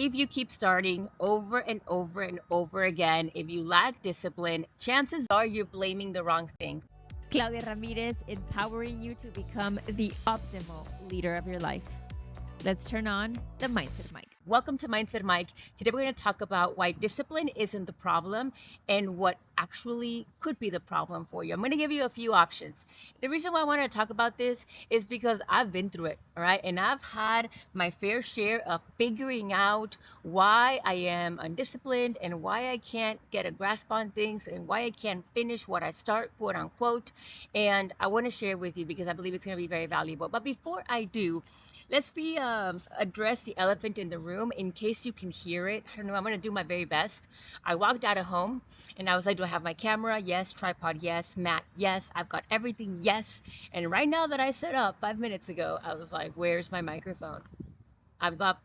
if you keep starting over and over and over again, if you lack discipline, chances are you're blaming the wrong thing. Claudia Ramirez, empowering you to become the optimal leader of your life. Let's turn on the Mindset Mic. Welcome to Mindset Mike. Today we're going to talk about why discipline isn't the problem and what actually could be the problem for you. I'm going to give you a few options. The reason why I want to talk about this is because I've been through it, all right? And I've had my fair share of figuring out why I am undisciplined and why I can't get a grasp on things and why I can't finish what I start, quote unquote. And I want to share with you because I believe it's going to be very valuable. But before I do, let's address the elephant in the room in case you can hear it. I don't know. I'm gonna do my very best. I walked out of home and I was like, "Do I have my camera? Yes. Tripod? Yes. Mat? Yes. I've got everything. Yes." And right now that I set up 5 minutes ago, I was like, "Where's my microphone? I've got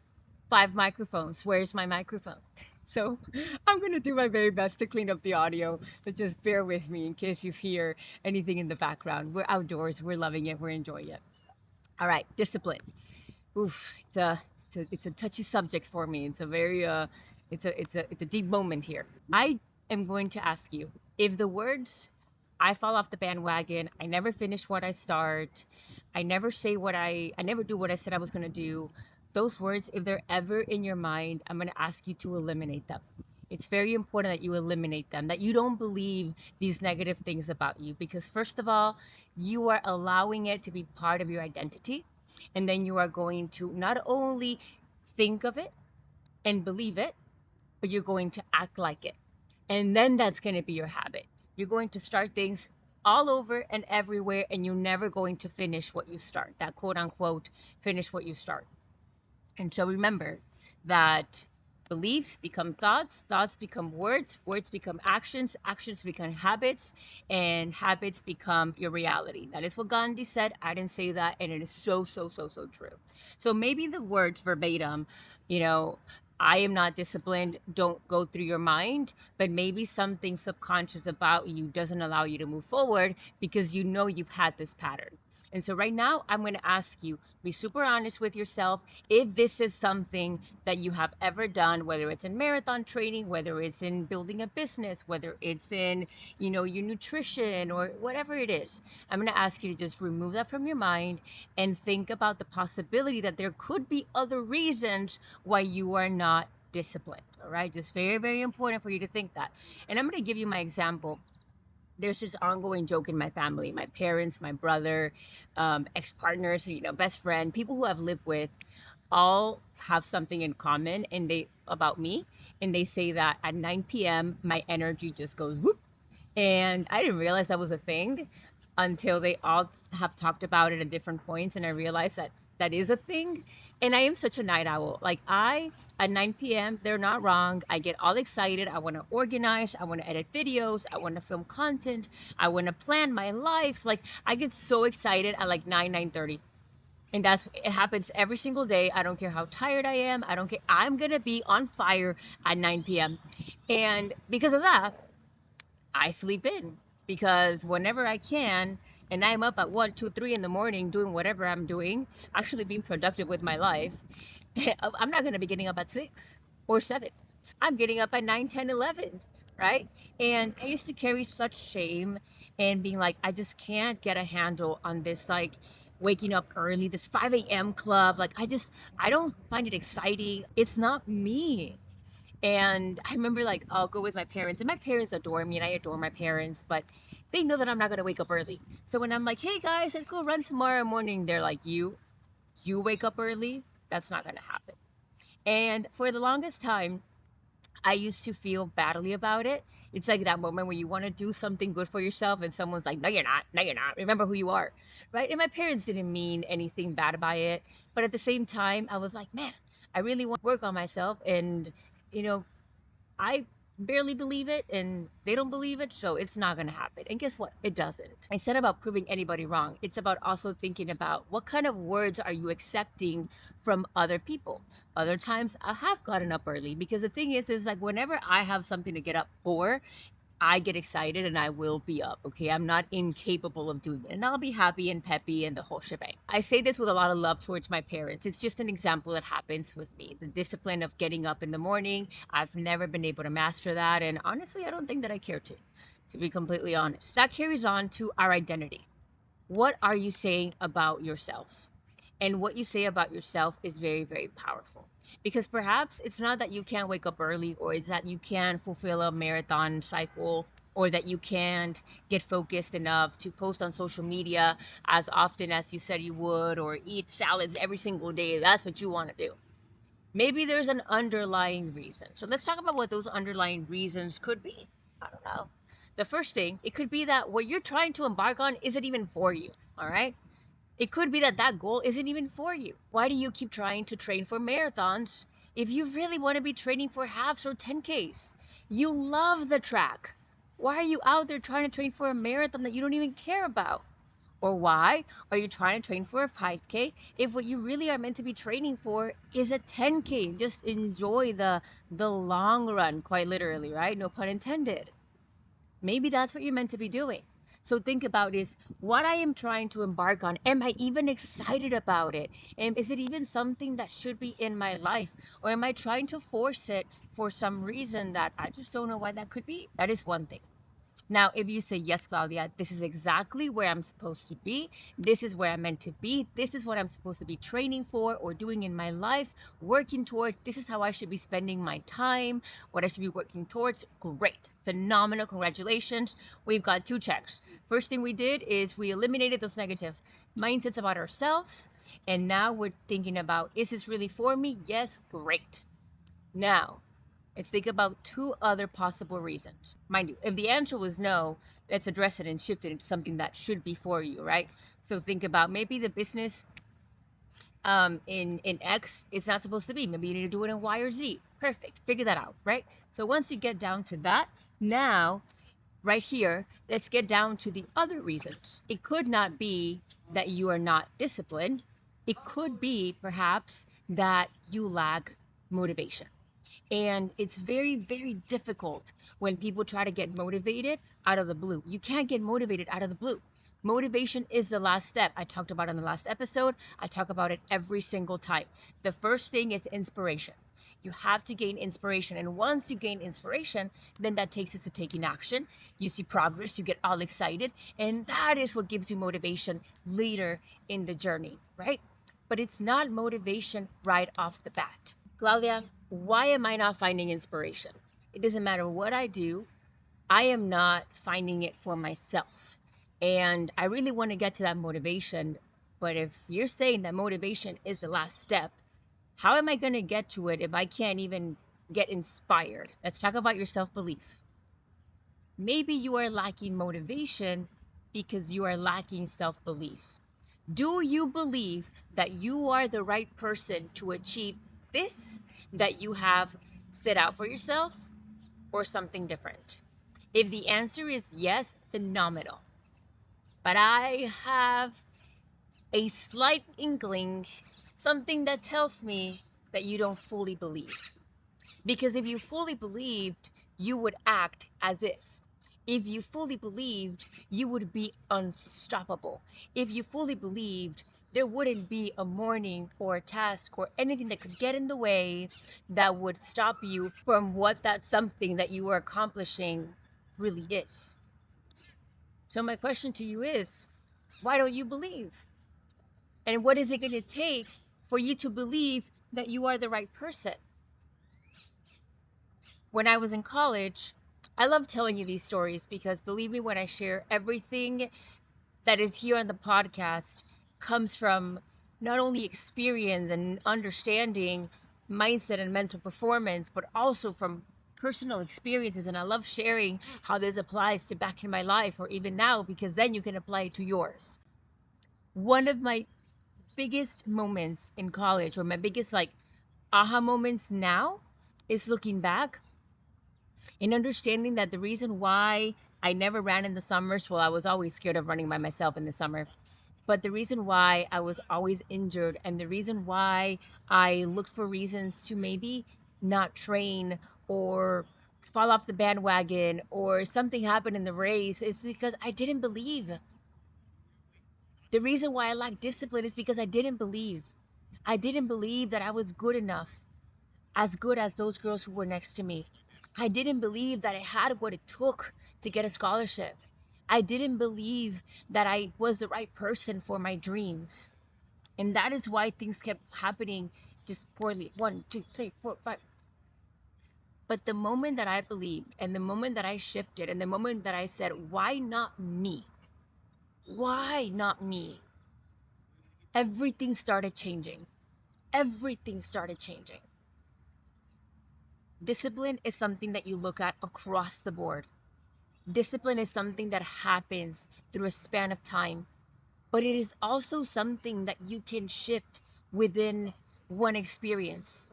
5 microphones. Where's my microphone?" So I'm gonna do my very best to clean up the audio. But just bear with me in case you hear anything in the background. We're outdoors. We're loving it. We're enjoying it. All right, discipline. Oof, it's a touchy subject for me. It's a very it's a deep moment here. I am going to ask you if the words "I fall off the bandwagon," "I never finish what I start," I never do what I said I was going to do," those words, if they're ever in your mind, I'm going to ask you to eliminate them. It's very important that you eliminate them, that you don't believe these negative things about you, because first of all, you are allowing it to be part of your identity, and then you are going to not only think of it and believe it, but you're going to act like it. And then that's going to be your habit. You're going to start things all over and everywhere, and you're never going to finish what you start. That quote unquote, finish what you start. And so remember that beliefs become thoughts, thoughts become words, words become actions, actions become habits, and habits become your reality. That is what Gandhi said. I didn't say that, and it is so, so, so, so true. So maybe the words verbatim, you know, "I am not disciplined," don't go through your mind, but maybe something subconscious about you doesn't allow you to move forward because you know you've had this pattern. And so right now, I'm going to ask you, be super honest with yourself. If this is something that you have ever done, whether it's in marathon training, whether it's in building a business, whether it's in, your nutrition or whatever it is, I'm going to ask you to just remove that from your mind and think about the possibility that there could be other reasons why you are not disciplined. All right. Just very, very important for you to think that. And I'm going to give you my example. There's this ongoing joke in my family. My parents, my brother, ex-partners, best friend, people who I've lived with, all have something in common, and they about me, and they say that at 9 p.m. my energy just goes whoop. And I didn't realize that was a thing until they all have talked about it at different points, and I realized that that is a thing. And I am such a night owl. Like, at 9 p.m., they're not wrong. I get all excited. I want to organize. I want to edit videos. I want to film content. I want to plan my life. Like, I get so excited at like 9:30. And it happens every single day. I don't care how tired I am. I don't care. I'm going to be on fire at 9 p.m. And because of that, I sleep in, because whenever I can, and I'm up at 1, 2, 3 in the morning doing whatever I'm doing, actually being productive with my life, I'm not going to be getting up at 6 or 7. I'm getting up at 9, 10, 11, right? And I used to carry such shame and being like, I just can't get a handle on this, like, waking up early, this 5 a.m. club. Like, I don't find it exciting. It's not me. And I remember, like, I'll go with my parents, and my parents adore me, and I adore my parents, but they know that I'm not gonna wake up early. So when I'm like, "Hey guys, let's go run tomorrow morning," they're like, "You wake up early? That's not gonna happen." And for the longest time, I used to feel badly about it. It's like that moment where you want to do something good for yourself, and someone's like, "No, you're not. No, you're not. Remember who you are," right? And my parents didn't mean anything bad by it, but at the same time, I was like, "Man, I really want to work on myself," and you know, I barely believe it, and they don't believe it, so it's not going to happen. And guess what? It doesn't. It's not about proving anybody wrong. It's about also thinking about what kind of words are you accepting from other people. Other times I have gotten up early, because the thing is like, whenever I have something to get up for, I get excited and I will be up, okay? I'm not incapable of doing it. And I'll be happy and peppy and the whole shebang. I say this with a lot of love towards my parents. It's just an example that happens with me. The discipline of getting up in the morning, I've never been able to master that. And honestly, I don't think that I care to be completely honest. That carries on to our identity. What are you saying about yourself? And what you say about yourself is very, very powerful. Because perhaps it's not that you can't wake up early, or it's that you can't fulfill a marathon cycle, or that you can't get focused enough to post on social media as often as you said you would, or eat salads every single day. That's what you want to do. Maybe there's an underlying reason. So let's talk about what those underlying reasons could be. I don't know. The first thing, it could be that what you're trying to embark on isn't even for you. All right. It could be that that goal isn't even for you. Why do you keep trying to train for marathons if you really want to be training for halves or 10Ks? You love the track. Why are you out there trying to train for a marathon that you don't even care about? Or why are you trying to train for a 5K if what you really are meant to be training for is a 10K? Just enjoy the long run, quite literally, right? No pun intended. Maybe that's what you're meant to be doing. So think about is what I am trying to embark on. Am I even excited about it? And is it even something that should be in my life? Or am I trying to force it for some reason that I just don't know why that could be? That is one thing. Now, if you say, yes, Claudia, this is exactly where I'm supposed to be, this is where I'm meant to be, this is what I'm supposed to be training for or doing in my life, working toward, this is how I should be spending my time, what I should be working towards, great, phenomenal, congratulations. We've got two checks. First thing we did is we eliminated those negative mindsets about ourselves. And now we're thinking about, is this really for me? Yes, great. Now, let's think about two other possible reasons. Mind you, if the answer was no, let's address it and shift it into something that should be for you, right? So think about maybe the business in X is not supposed to be. Maybe you need to do it in Y or Z. Perfect. Figure that out, right? So once you get down to that, now right here, let's get down to the other reasons. It could not be that you are not disciplined. It could be perhaps that you lack motivation. And it's very, very difficult when people try to get motivated out of the blue. You can't get motivated out of the blue. Motivation is the last step. I talked about it in the last episode. I talk about it every single time. The first thing is inspiration. You have to gain inspiration. And once you gain inspiration, then that takes us to taking action. You see progress, you get all excited. And that is what gives you motivation later in the journey, right? But it's not motivation right off the bat. Claudia, why am I not finding inspiration? It doesn't matter what I do, I am not finding it for myself. And I really want to get to that motivation. But if you're saying that motivation is the last step, how am I going to get to it if I can't even get inspired? Let's talk about your self belief. Maybe you are lacking motivation because you are lacking self belief. Do you believe that you are the right person to achieve this that you have set out for yourself, or something different? If the answer is yes, phenomenal. But I have a slight inkling, something that tells me that you don't fully believe. Because if you fully believed, you would act as if. If you fully believed, you would be unstoppable. If you fully believed, there wouldn't be a morning or a task or anything that could get in the way that would stop you from what that something that you are accomplishing really is. So, my question to you is, why don't you believe? And what is it going to take for you to believe that you are the right person? When I was in college, I love telling you these stories because believe me when I share, everything that is here on the podcast comes from not only experience and understanding mindset and mental performance, but also from personal experiences. And I love sharing how this applies to back in my life or even now, because then you can apply it to yours. One of my biggest moments in college, or my biggest like aha moments now, is looking back and understanding that the reason why I never ran in the summers, well, I was always scared of running by myself in the summer. But the reason why I was always injured, and the reason why I looked for reasons to maybe not train or fall off the bandwagon or something happened in the race, it's because I didn't believe. The reason why I lack discipline is because I didn't believe. I didn't believe that I was good enough, as good as those girls who were next to me. I didn't believe that I had what it took to get a scholarship. I didn't believe that I was the right person for my dreams. And that is why things kept happening just poorly. One, two, three, four, five. But the moment that I believed and the moment that I shifted and the moment that I said, why not me? Why not me? Everything started changing. Everything started changing. Discipline is something that you look at across the board. Discipline is something that happens through a span of time, but it is also something that you can shift within one experience.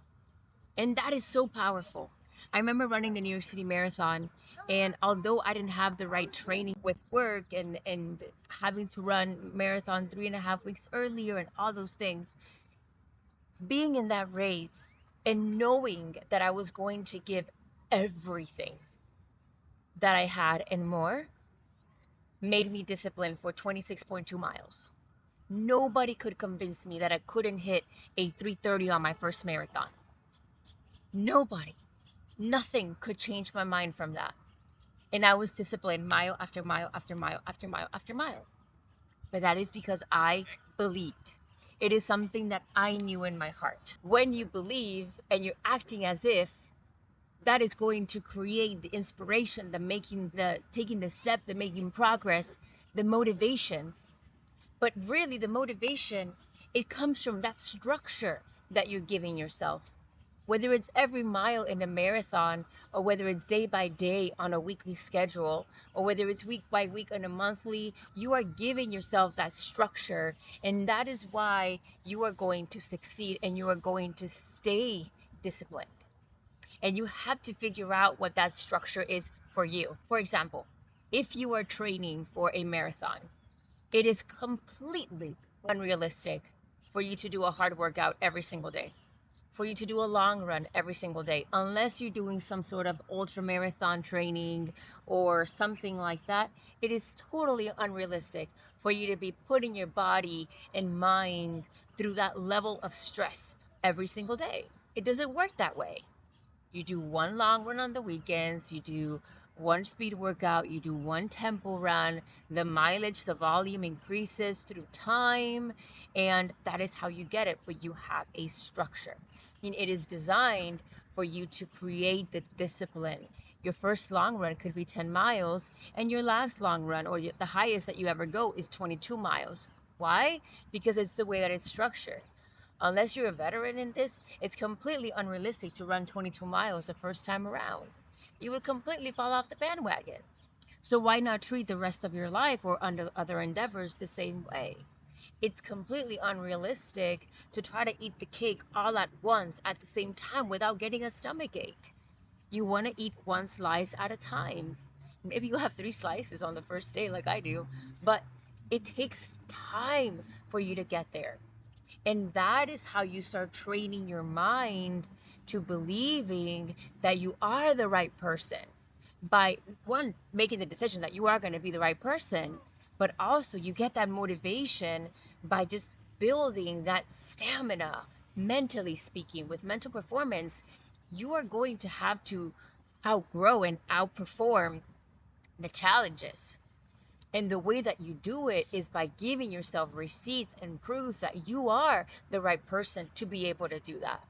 And that is so powerful. I remember running the New York City Marathon, and although I didn't have the right training with work and having to run marathon 3.5 weeks earlier and all those things, being in that race and knowing that I was going to give everything that I had and more made me disciplined for 26.2 miles. Nobody could convince me that I couldn't hit a 3:30 on my first marathon. Nobody. Nothing could change my mind from that. And I was disciplined mile after mile after mile after mile after mile. But that is because I believed. It is something that I knew in my heart. When you believe and you're acting as if, that is going to create the inspiration, the taking the step, the making progress, the motivation. But really, the motivation, it comes from that structure that you're giving yourself. Whether it's every mile in a marathon, or whether it's day by day on a weekly schedule, or whether it's week by week on a monthly, you are giving yourself that structure. And that is why you are going to succeed and you are going to stay disciplined. And you have to figure out what that structure is for you. For example, if you are training for a marathon, it is completely unrealistic for you to do a hard workout every single day, for you to do a long run every single day, unless you're doing some sort of ultra marathon training or something like that. It is totally unrealistic for you to be putting your body and mind through that level of stress every single day. It doesn't work that way. You do one long run on the weekends, you do one speed workout, you do one tempo run, the mileage, the volume increases through time, and that is how you get it. But you have a structure. And it is designed for you to create the discipline. Your first long run could be 10 miles, and your last long run, or the highest that you ever go, is 22 miles. Why? Because it's the way that it's structured. Unless you're a veteran in this, it's completely unrealistic to run 22 miles the first time around. You would completely fall off the bandwagon. So why not treat the rest of your life or under other endeavors the same way? It's completely unrealistic to try to eat the cake all at once at the same time without getting a stomach ache. You want to eat one slice at a time. Maybe you'll have 3 slices on the first day, like I do, but it takes time for you to get there. And that is how you start training your mind to believing that you are the right person by one, making the decision that you are going to be the right person, but also you get that motivation by just building that stamina, mentally speaking, with mental performance. You are going to have to outgrow and outperform the challenges. And the way that you do it is by giving yourself receipts and proofs that you are the right person to be able to do that.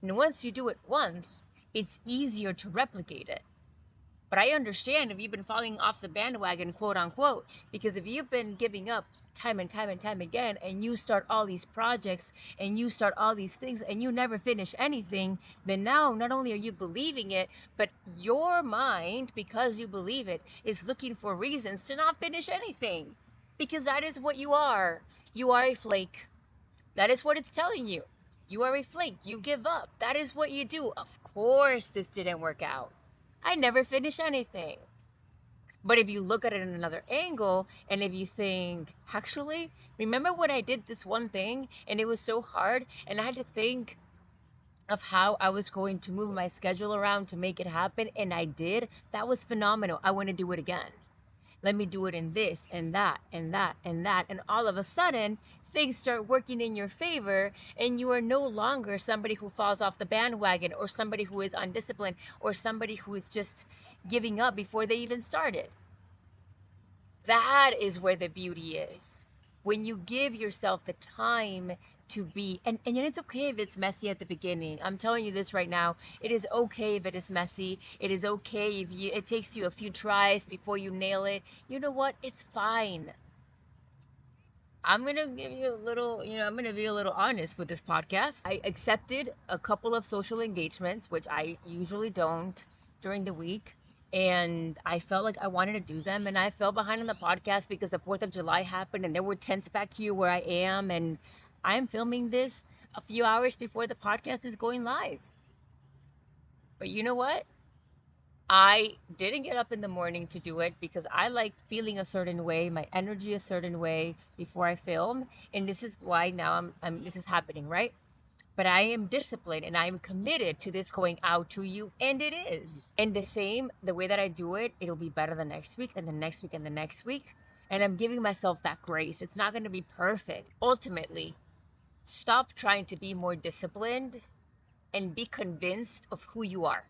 And once you do it once, it's easier to replicate it. But I understand if you've been falling off the bandwagon, quote unquote, because if you've been giving up time and time and time again, and you start all these projects and you start all these things and you never finish anything, then now not only are you believing it, but your mind, because you believe it, is looking for reasons to not finish anything. Because that is what you are. You are a flake. That is what it's telling you. You are a flake. You give up. That is what you do. Of course, this didn't work out. I never finish anything. But if you look at it in another angle, and if you think, actually, remember when I did this one thing and it was so hard and I had to think of how I was going to move my schedule around to make it happen. And I did. That was phenomenal. I want to do it again. Let me do it in this and that and that and that. And all of a sudden, things start working in your favor, and you are no longer somebody who falls off the bandwagon, or somebody who is undisciplined, or somebody who is just giving up before they even started. That is where the beauty is. When you give yourself the time to be, and it's okay if it's messy at the beginning. I'm telling you this right now. It is okay if it is messy. It is okay if it takes you a few tries before you nail it. You know what? It's fine. I'm gonna give you a little, I'm gonna be a little honest with this podcast. I accepted a couple of social engagements, which I usually don't during the week. And I felt like I wanted to do them. And I fell behind on the podcast because the 4th of July happened and there were tents back here where I am. And I'm filming this a few hours before the podcast is going live. But you know what? I didn't get up in the morning to do it because I like feeling a certain way, my energy a certain way before I film, and this is why now I'm this is happening, right? But I am disciplined and I am committed to this going out to you, and it is. And the way that I do it, it'll be better the next week and the next week and the next week. And I'm giving myself that grace. It's not going to be perfect. Ultimately, stop trying to be more disciplined and be convinced of who you are.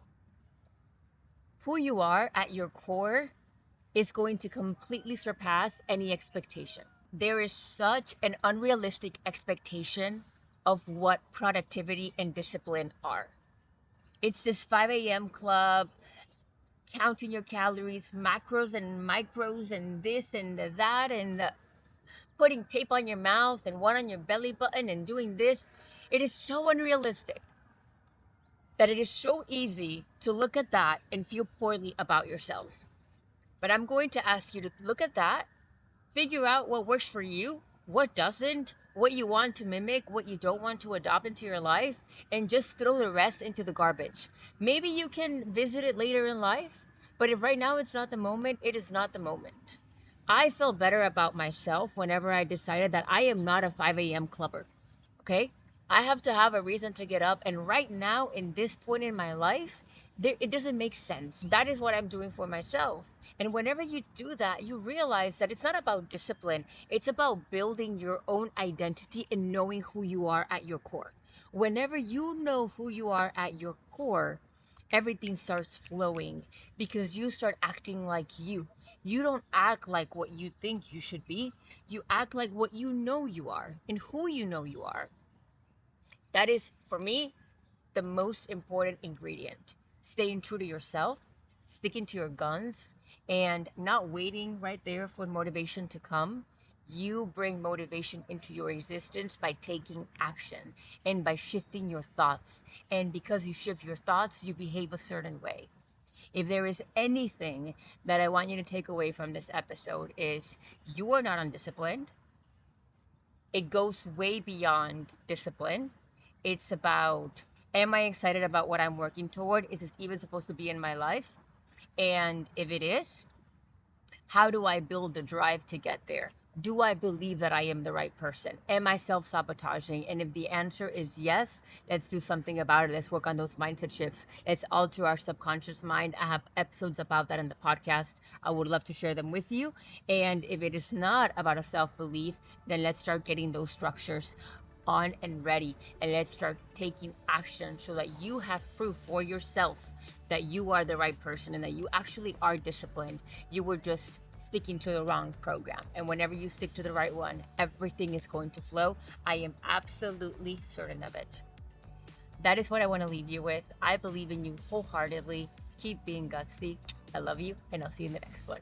Who you are at your core is going to completely surpass any expectation. There is such an unrealistic expectation of what productivity and discipline are. It's this 5 a.m. club, counting your calories, macros and micros, and this and that, and putting tape on your mouth and one on your belly button and doing this. It is so unrealistic that it is so easy to look at that and feel poorly about yourself. But I'm going to ask you to look at that, figure out what works for you, what doesn't, what you want to mimic, what you don't want to adopt into your life, and just throw the rest into the garbage. Maybe you can visit it later in life, but if right now it's not the moment, it is not the moment. I feel better about myself whenever I decided that I am not a 5 a.m. clubber. Okay? I have to have a reason to get up. And right now, in this point in my life, it doesn't make sense. That is what I'm doing for myself. And whenever you do that, you realize that it's not about discipline, it's about building your own identity and knowing who you are at your core. Whenever you know who you are at your core, everything starts flowing because you start acting like you. You don't act like what you think you should be. You act like what you know you are and who you know you are. That is, for me, the most important ingredient. Staying true to yourself, sticking to your guns, and not waiting right there for motivation to come. You bring motivation into your existence by taking action and by shifting your thoughts. And because you shift your thoughts, you behave a certain way. If there is anything that I want you to take away from this episode is you are not undisciplined. It goes way beyond discipline. It's about, am I excited about what I'm working toward? Is this even supposed to be in my life? And if it is, how do I build the drive to get there? Do I believe that I am the right person? Am I self sabotaging? And if the answer is yes, let's do something about it. Let's work on those mindset shifts. Let's alter our subconscious mind. I have episodes about that in the podcast. I would love to share them with you. And if it is not about a self belief, then let's start getting those structures on and ready, and let's start taking action so that you have proof for yourself that you are the right person and that you actually are disciplined. You were just sticking to the wrong program, and whenever you stick to the right one, everything is going to flow. I am absolutely certain of it. That is what I want to leave you with. I believe in you wholeheartedly. Keep being gutsy. I love you, and I'll see you in the next one.